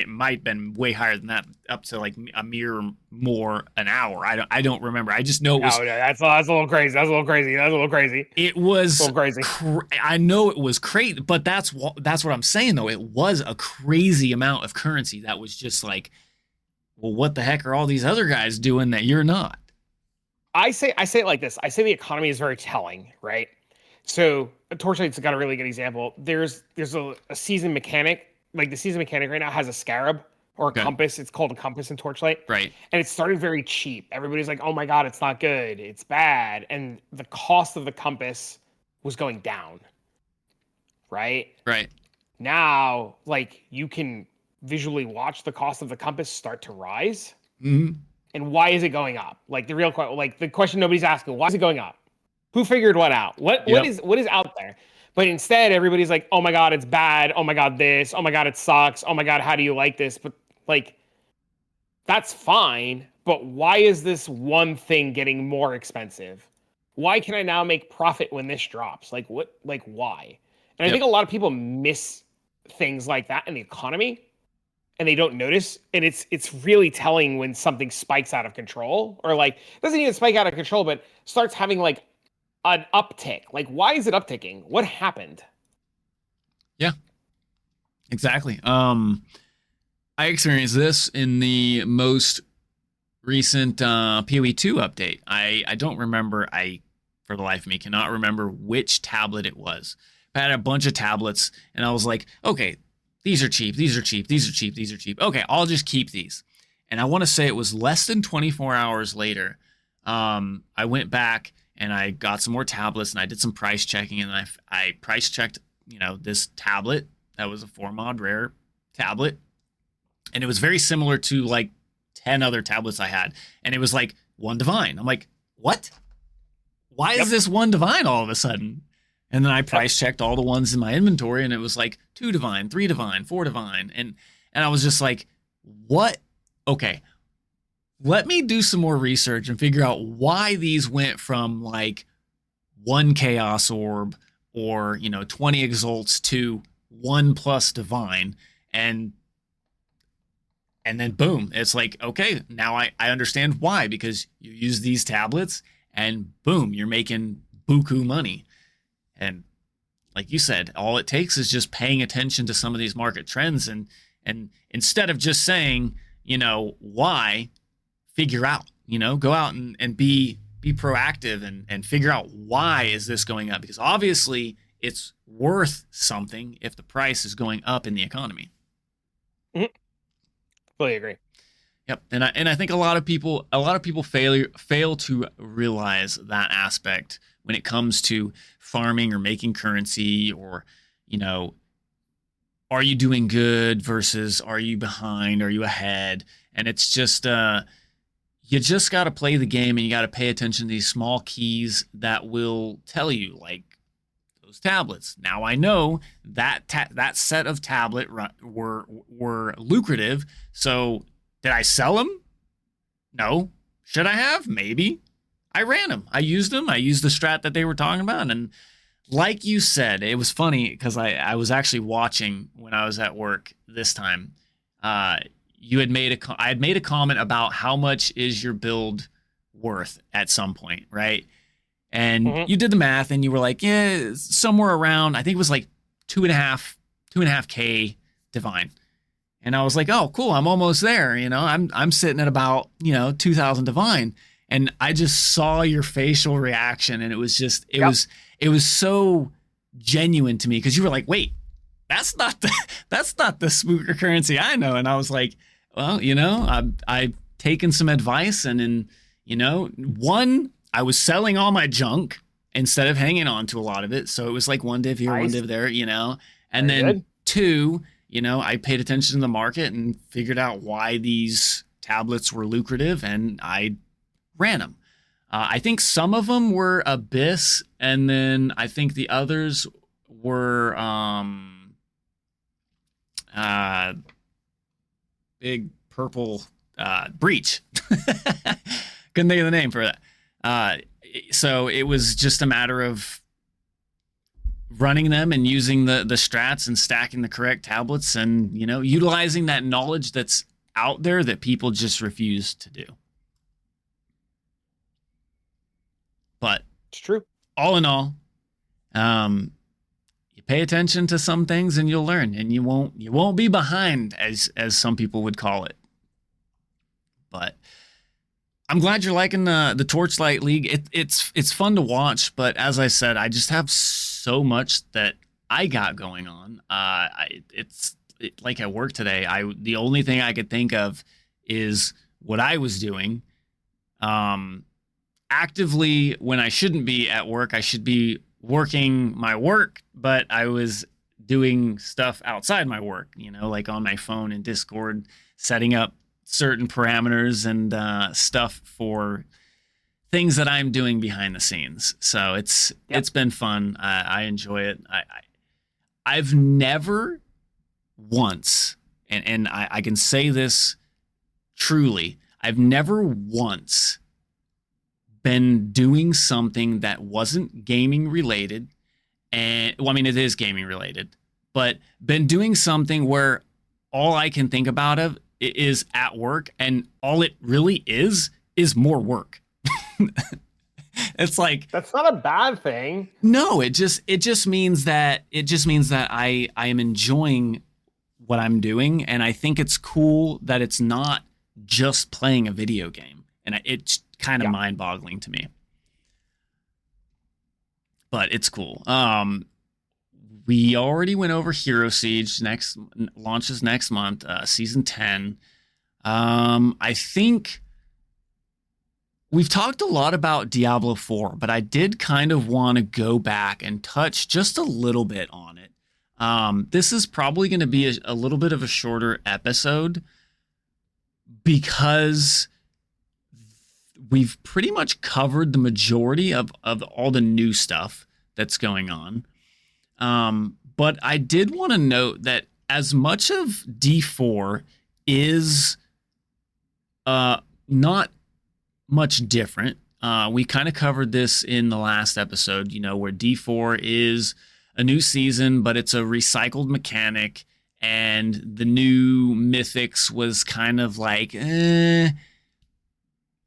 might have been way higher than that, up to a mirror more an hour. I don't remember. I just know it was. Oh, that's a little crazy. That's a little crazy. It was a little crazy. I know it was crazy, but that's what I'm saying though. It was a crazy amount of currency that was just like, well, what the heck are all these other guys doing that you're not? I say it like this. I say the economy is very telling, right? So Torchlight's got a really good example. There's a season mechanic. Like, the season mechanic right now has a scarab or a compass. It's called a compass in Torchlight. Right. And it started very cheap. Everybody's like, oh my God, it's not good. It's bad. And the cost of the compass was going down. Right? Right. Now, you can visually watch the cost of the compass start to rise. Mm-hmm. And why is it going up? The question nobody's asking, why is it going up? Who figured what out? What is out there? But instead, everybody's like, oh my God, it's bad. Oh my God, this. Oh my God, it sucks. Oh my God, how do you like this? But that's fine. But why is this one thing getting more expensive? Why can I now make profit when this drops? Why? And I think a lot of people miss things like that in the economy, and they don't notice. And it's really telling when something spikes out of control, or doesn't even spike out of control, but starts having an uptick. Why is it upticking? What happened? Yeah, exactly. I experienced this in the most recent PoE 2 update. I don't remember. For the life of me, cannot remember which tablet it was. I had a bunch of tablets, and I was like, okay, these are cheap. These are cheap. These are cheap. These are cheap. Okay, I'll just keep these. And I want to say it was less than 24 hours later. I went back and I got some more tablets, and I did some price checking, and I price checked, this tablet that was a 4-mod rare tablet, and it was very similar to 10 other tablets I had, and it was 1 divine. I'm like, what? Why is this 1 divine all of a sudden? And then I price checked all the ones in my inventory, and it was 2 divine, 3 divine, 4 divine, and I was just like, what? Okay. Let me do some more research and figure out why these went from 1 chaos orb or 20 exalts to 1 plus divine, and then boom, it's okay, now I understand why, because you use these tablets and boom, you're making buku money. And like you said, all it takes is just paying attention to some of these market trends, and And instead of just saying, why, figure out, go out and be proactive and figure out why is this going up? Because obviously it's worth something if the price is going up in the economy. Fully agree. Yep, and I think a lot of people fail to realize that aspect when it comes to farming or making currency, or are you doing good versus are you behind, are you ahead? And it's just you just got to play the game, and you got to pay attention to these small keys that will tell you, like those tablets. Now I know that that set of tablet were lucrative, so did I sell them? No. Should I have? Maybe. I ran them. I used them. I used the strat that they were talking about. And like you said, it was funny because I was actually watching when I was at work this time. You had I had made a comment about how much is your build worth at some point, right? And you did the math and you were like, yeah, somewhere around, I think it was like 2.5K divine. And I was like, oh, cool, I'm almost there. I'm sitting at about, 2,000 divine. And I just saw your facial reaction, and it was just, it was so genuine to me, because you were like, wait, that's not the spooker currency I know. And I was like, well, I've taken some advice, and then, I was selling all my junk instead of hanging on to a lot of it. So it was like one div here, one div there, and then good. Two, I paid attention to the market and figured out why these tablets were lucrative, and I ran them. I think some of them were Abyss, and then I think the others were big purple Breach. Couldn't think of the name for that. So it was just a matter of running them and using the strats and stacking the correct tablets, and utilizing that knowledge that's out there that people just refuse to do. But it's true. All in all, you pay attention to some things and you'll learn, and you won't be behind, as some people would call it. But I'm glad you're liking the Torchlight League. It's fun to watch, but as I said, I just have so much that I got going on. It's like at work today. The only thing I could think of is what I was doing. Actively, when I shouldn't be at work, I should be working my work, but I was doing stuff outside my work. Like on my phone and Discord, setting up certain parameters and stuff for things that I'm doing behind the scenes. So it's been fun. I enjoy it. I've never once, and I can say this truly, I've never once been doing something that wasn't gaming related. And well, I mean, it is gaming related, but been doing something where all I can think about is at work, and all it really is more work. It's like, that's not a bad thing. No, it just means that I am enjoying what I'm doing, and I think it's cool that it's not just playing a video game, and it's kind of mind-boggling to me. But it's cool. We already went over Hero Siege. Launches next month, season 10. I think we've talked a lot about Diablo 4, but I did kind of want to go back and touch just a little bit on it. This is probably going to be a little bit of a shorter episode, because we've pretty much covered the majority of all the new stuff that's going on. But I did want to note that as much of D4 is not much different, we kind of covered this in the last episode, where D4 is a new season, but it's a recycled mechanic, and the new mythics was kind of like,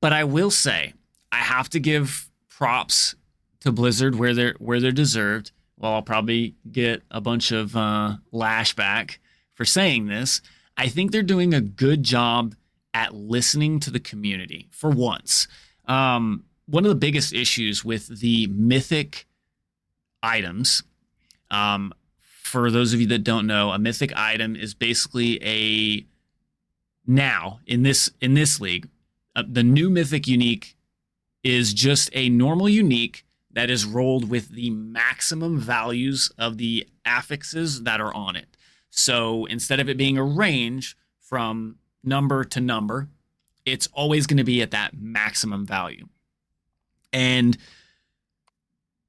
But I will say, I have to give props to Blizzard where they're deserved. Well, I'll probably get a bunch of lashback for saying this. I think they're doing a good job at listening to the community for once. One of the biggest issues with the mythic items, for those of you that don't know, a mythic item is basically now in this league, the new mythic unique is just a normal unique that is rolled with the maximum values of the affixes that are on it. So instead of it being a range from number to number, it's always going to be at that maximum value. And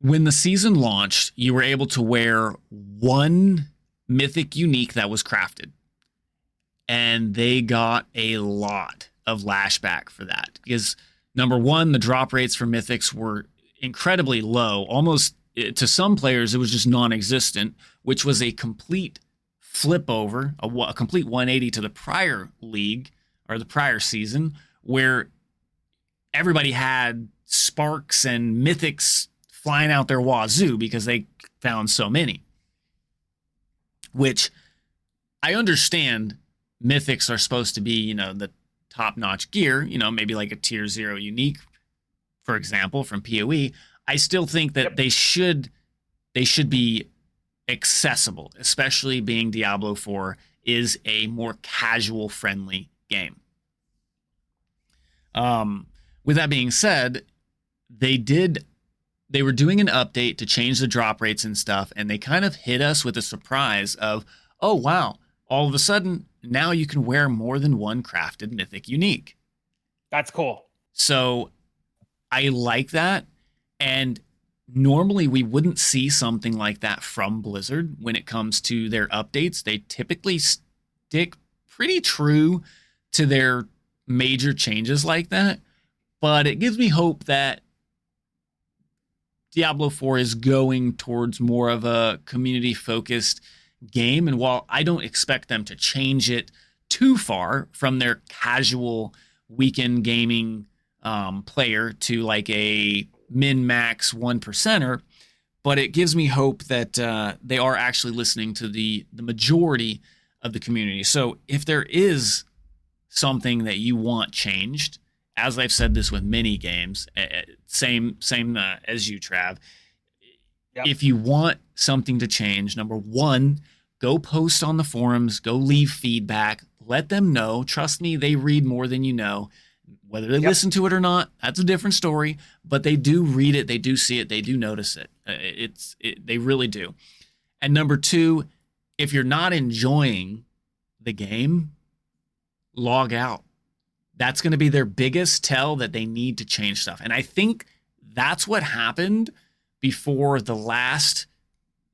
when the season launched, you were able to wear one mythic unique that was crafted. And they got a lot of lashback for that. Because number one, the drop rates for mythics were incredibly low. Almost, to some players, it was just non-existent, which was a complete flip over, a complete 180 to the prior league, or the prior season, where everybody had sparks and mythics flying out their wazoo because they found so many. Which I understand mythics are supposed to be, the top-notch gear, maybe like a tier 0 unique, for example, from PoE. I still think that they should be accessible, especially being Diablo 4 is a more casual friendly game. With that being said, they were doing an update to change the drop rates and stuff, and they kind of hit us with a surprise of, oh wow, all of a sudden now you can wear more than one crafted mythic unique. That's cool. So I like that. And normally we wouldn't see something like that from Blizzard when it comes to their updates. They typically stick pretty true to their major changes like that. But it gives me hope that Diablo 4 is going towards more of a community-focused game. And while I don't expect them to change it too far from their casual weekend gaming player to like a min-max 1%er, but it gives me hope that they are actually listening to the majority of the community. So if there is something that you want changed, as I've said this with many games, same as you, Trav. Yep. If you want something to change, number one, go post on the forums, go leave feedback, let them know. Trust me, they read more than you know. Whether they listen to it or not, that's a different story, but they do read it, they do see it, they do notice it. They really do. And number two, if you're not enjoying the game, log out. That's going to be their biggest tell that they need to change stuff. And I think that's what happened before the last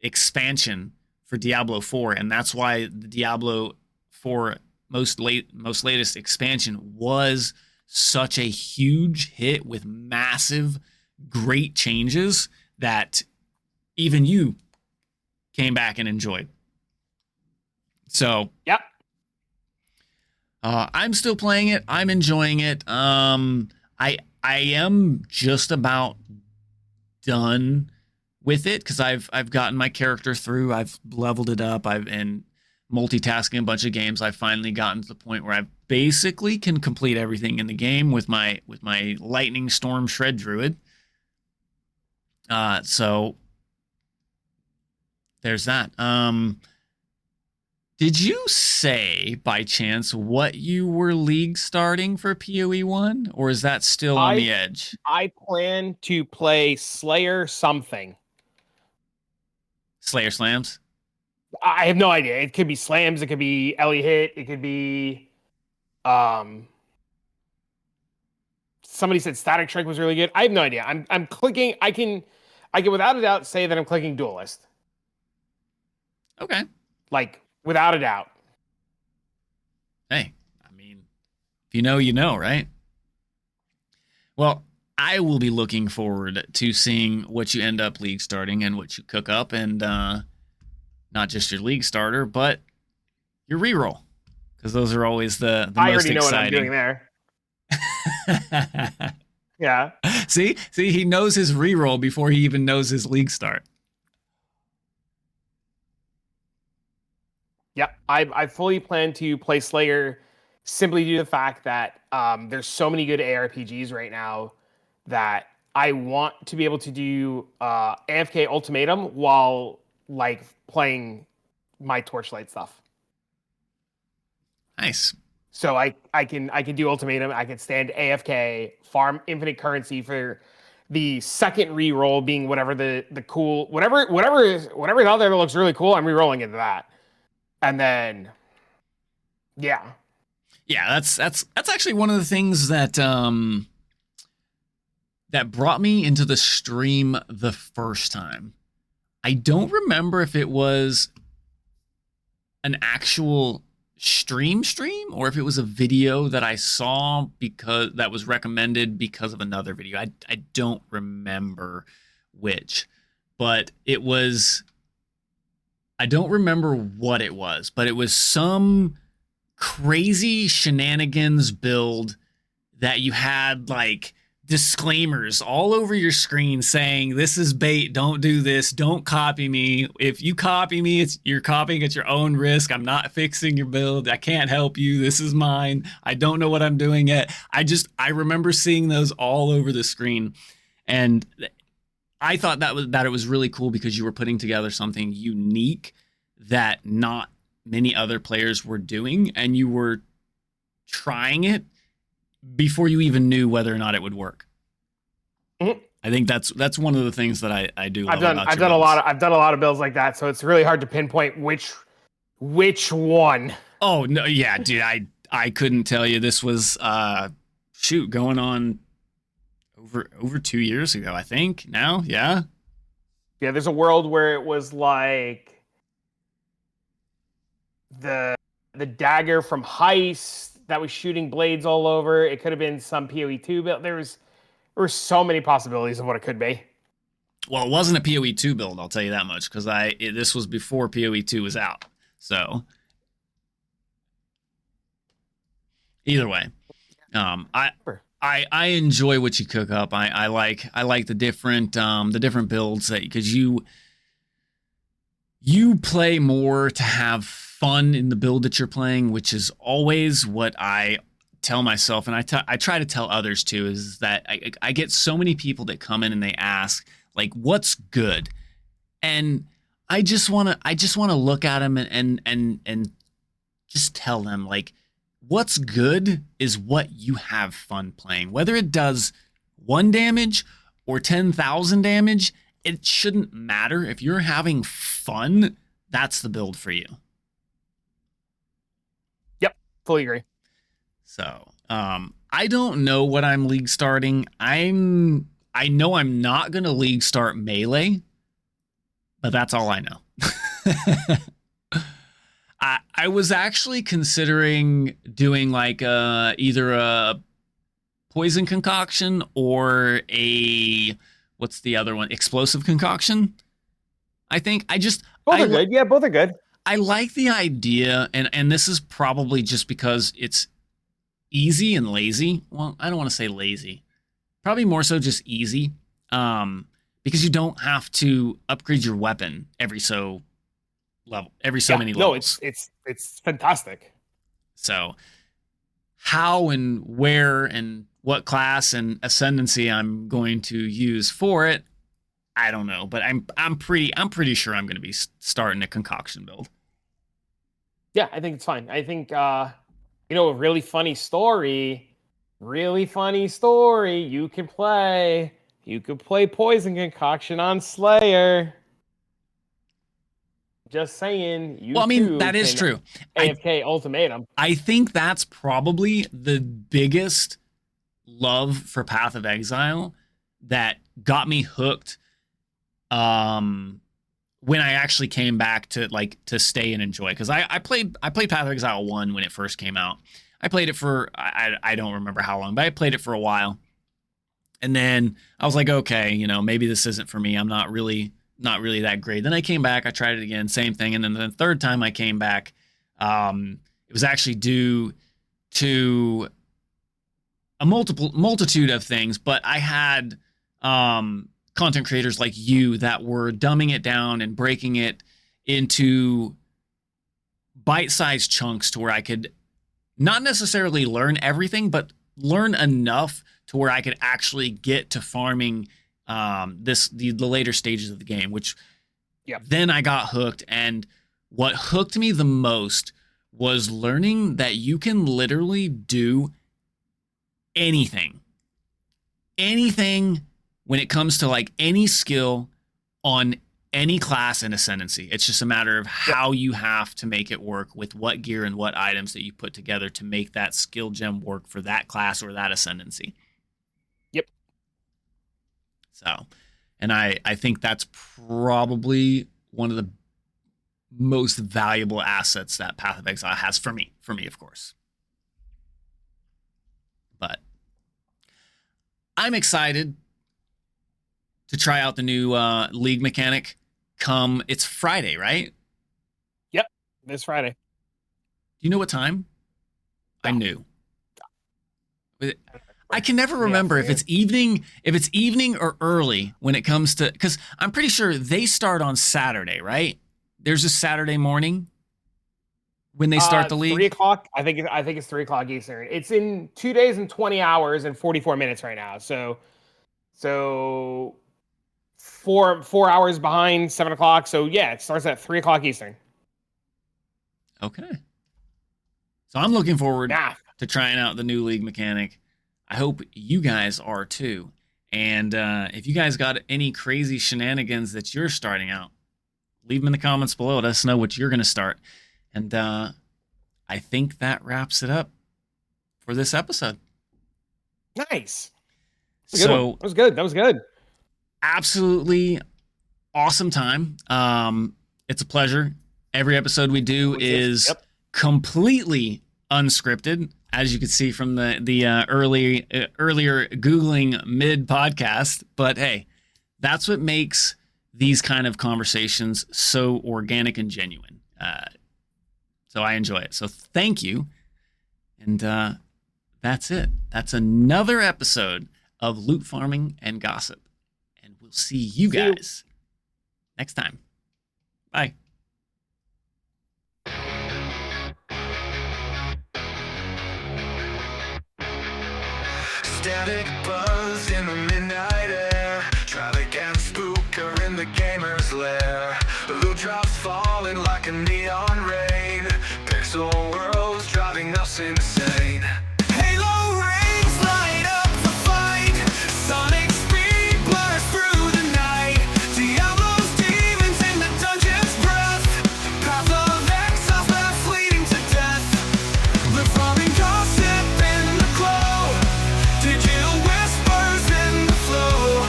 expansion for Diablo 4. And that's why the Diablo 4 most latest expansion was such a huge hit with massive, great changes that even you came back and enjoyed. So, yep. I'm still playing it. I'm enjoying it. I am just about done with it because I've gotten my character through. I've leveled it up. And multitasking a bunch of games. I've finally gotten to the point where I basically can complete everything in the game with my Lightning Storm Shred Druid. So there's that. Did you say, by chance, what you were league starting for PoE 1? Or is that still on the edge? I plan to play Slayer something. Slayer Slams? I have no idea. It could be Slams. It could be Ellie Hit. It could be... somebody said Static Strike was really good. I have no idea. I'm clicking... I can without a doubt say that I'm clicking Duelist. Okay. Like... without a doubt. Hey, I mean, if you know, you know, right? Well, I will be looking forward to seeing what you end up league starting and what you cook up, and not just your league starter, but your reroll, because those are always the most exciting. I already know what I'm doing there. Yeah. See, he knows his reroll before he even knows his league start. Yep, I fully plan to play Slayer simply due to the fact that there's so many good ARPGs right now that I want to be able to do AFK Ultimatum while like playing my Torchlight stuff. Nice. So I can do Ultimatum. I can stand AFK, farm infinite currency for the second reroll being whatever the cool whatever's out there that looks really cool. I'm rerolling into that, and then yeah. That's actually one of the things that that brought me into the stream the first time. I don't remember if it was an actual stream or if it was a video that I saw because that was recommended because of another video. I don't remember which, but it was, I don't remember what it was, but it was some crazy shenanigans build that you had like disclaimers all over your screen saying this is bait, don't do this, don't copy me. If you copy me, you're copying at your own risk. I'm not fixing your build. I can't help you. This is mine. I don't know what I'm doing yet. I remember seeing those all over the screen, and I thought that it was really cool because you were putting together something unique that not many other players were doing, and you were trying it before you even knew whether or not it would work. Mm-hmm. I think that's one of the things that I do. I've done a lot of builds like that, so it's really hard to pinpoint which one. Oh no, yeah, dude, I couldn't tell you. This was going on over 2 years ago, I think. Now, yeah. There's a world where it was like the dagger from Heist that was shooting blades all over. It could have been some PoE 2 build. There were so many possibilities of what it could be. Well, it wasn't a PoE 2 build, I'll tell you that much, because this was before PoE 2 was out. So either way, I enjoy what you cook up. I like the different builds that, because you play more to have fun in the build that you're playing, which is always what I tell myself, and I try to tell others too, is that I get so many people that come in and they ask like, what's good? And I just want to look at them and just tell them, like, what's good is what you have fun playing. Whether it does 1 damage or 10,000 damage, it shouldn't matter. If you're having fun, that's the build for you. Yep, fully agree. So, I don't know what I'm league starting. I know I'm not going to league start melee, but that's all I know. I was actually considering doing like either a poison concoction or what's the other one? Explosive concoction. I think both are good. Yeah, both are good. I like the idea, and this is probably just because it's easy and lazy. Well, I don't want to say lazy. Probably more so just easy. Because you don't have to upgrade your weapon every so many levels. No, it's fantastic. So how and where and what class and ascendancy I'm going to use for it, I don't know, but I'm pretty sure I'm going to be starting a concoction build. Yeah, I think it's fine. I think a really funny story. You could play poison concoction on Slayer. Just saying. Well, I mean, that is true. AFK Ultimatum. I think that's probably the biggest love for Path of Exile that got me hooked. When I actually came back to stay and enjoy, because I played Path of Exile 1 when it first came out. I played it for I don't remember how long, but I played it for a while, and then I was like, okay, maybe this isn't for me. I'm not really that great. Then I came back, I tried it again, same thing. And then the third time I came back, it was actually due to a multitude of things, but I had content creators like you that were dumbing it down and breaking it into bite-sized chunks to where I could not necessarily learn everything, but learn enough to where I could actually get to farming the later stages of the game, which then I got hooked. And what hooked me the most was learning that you can literally do anything when it comes to like any skill on any class in Ascendancy. It's just a matter of how you have to make it work with what gear and what items that you put together to make that skill gem work for that class or that Ascendancy. Yep. So, and I think that's probably one of the most valuable assets that Path of Exile has for me, of course. But I'm excited to try out the new league mechanic it's Friday, right? Yep, this Friday. Do you know what time? No. I knew. I can never remember if it's evening or early when it comes to, because I'm pretty sure they start on Saturday, right? There's a Saturday morning when they start the league. 3 o'clock. I think it's 3 o'clock Eastern. It's in 2 days and 20 hours and 44 minutes right now. So 4 hours behind 7 o'clock. So yeah, it starts at 3 o'clock Eastern. Okay. So I'm looking forward to trying out the new league mechanic. I hope you guys are too. And if you guys got any crazy shenanigans that you're starting out, leave them in the comments below. Let us know what you're going to start. And I think that wraps it up for this episode. Nice. So that was good. Absolutely awesome time. It's a pleasure. Every episode we do is completely unscripted, as you can see from the earlier Googling mid podcast. But hey, that's what makes these kind of conversations so organic and genuine. So I enjoy it. So thank you. And that's it. That's another episode of Loot Farming and Gossip. And we'll see you guys next time. Bye. Static buzz in the midnight air. Travagant spooker in the gamer's lair. Loot drops falling like a neon rain. Pixel worlds driving us insane. Halo rings light up the fight. Sonic speed blurs through the night. Diablo's demons in the dungeon's breath. Path of Exile paths leading to death. Live farming gossip in the glow. Digital whispers in the flow.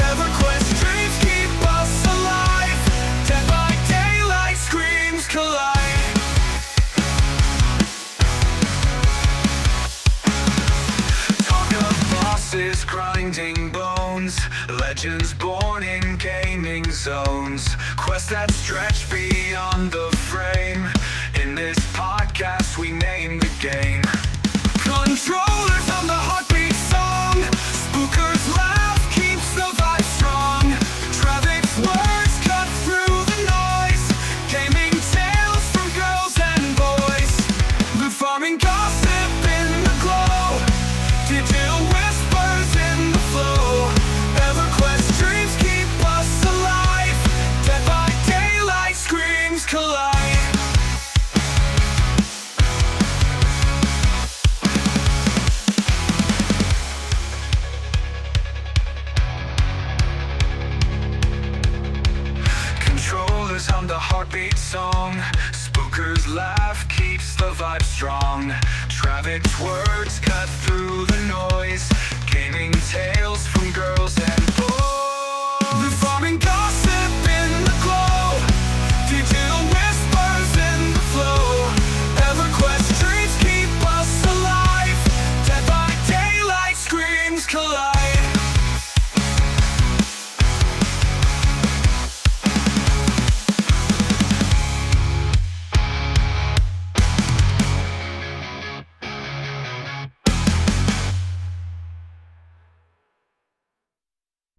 EverQuest dreams keep us alive. Dead by daylight screams collide. Talk of bosses grinding bones. Legends born in gaming zones. Quests that stretch beyond the frame. In this podcast we name the game. Controllers on the heartbeat song. Spookers laugh keeps the vibe strong. Traffic's words cut through the noise. Gaming tales from girls and boys. Loot farming gossip in the glow. Digital whispers in the flow. EverQuest dreams keep us alive. Dead by daylight screams collide. Controllers hum the heartbeat song. Spookers laugh keeps the vibe strong. Travick's words cut through the noise. Gaming tales from girls and boys. The farming gossip